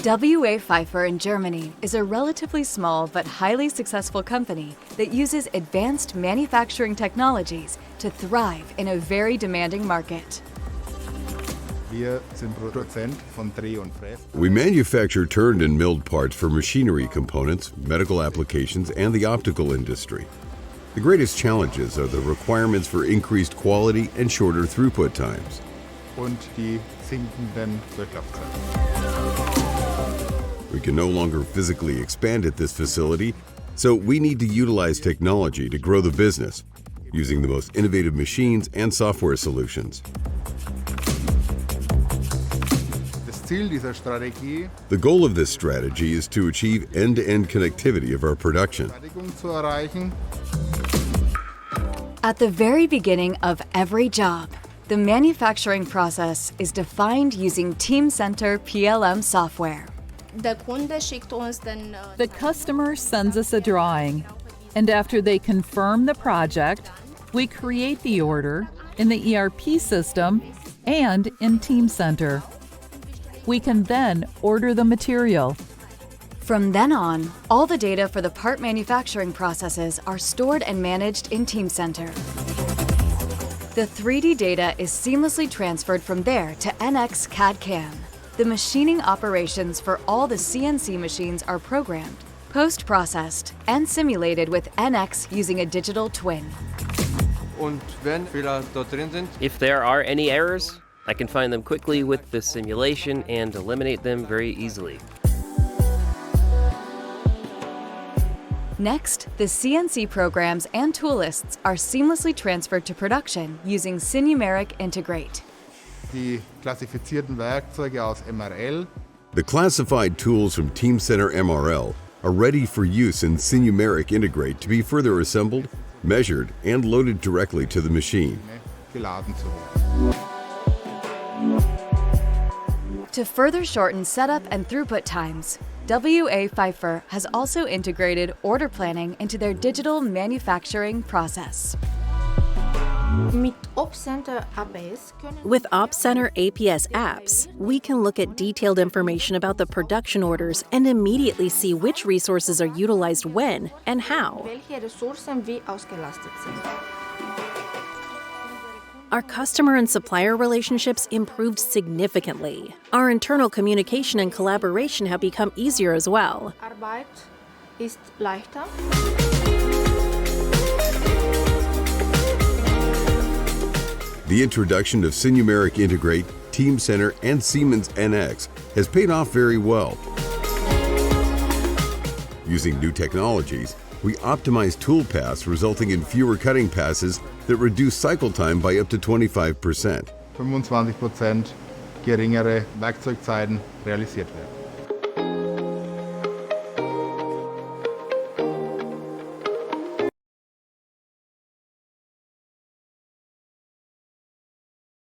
W.A. Pfeiffer in Germany is a relatively small but highly successful company that uses advanced manufacturing technologies to thrive in a very demanding market. We manufacture turned and milled parts for machinery components, medical applications, and the optical industry. The greatest challenges are the requirements for increased quality and shorter throughput times. We can no longer physically expand at this facility, so we need to utilize technology to grow the business, using the most innovative machines and software solutions. The goal of this strategy is to achieve end-to-end connectivity of our production. At the very beginning of every job, the manufacturing process is defined using Teamcenter PLM software. The customer sends us a drawing, and after they confirm the project, we create the order in the ERP system and in Teamcenter. We can then order the material. From then on, all the data for the part manufacturing processes are stored and managed in Teamcenter. The 3D data is seamlessly transferred from there to NX CAD/CAM. The machining operations for all the CNC machines are programmed, post-processed, and simulated with NX using a digital twin. If there are any errors, I can find them quickly with the simulation and eliminate them very easily. Next, the CNC programs and tool lists are seamlessly transferred to production using Sinumeric Integrate. The classified tools from Teamcenter MRL are ready for use in Sinumeric Integrate to be further assembled, measured, and loaded directly to the machine. To further shorten setup and throughput times, W.A. Pfeiffer has also integrated order planning into their digital manufacturing process. With OpsCenter APS apps, we can look at detailed information about the production orders and immediately see which resources are utilized when and how. Our customer and supplier relationships improved significantly. Our internal communication and collaboration have become easier as well. The introduction of Sinumeric Integrate, Teamcenter, and Siemens NX has paid off very well. Using new technologies, we optimize tool paths, resulting in fewer cutting passes that reduce cycle time by up to 25%. 25% geringere Werkzeugzeiten realisiert werden.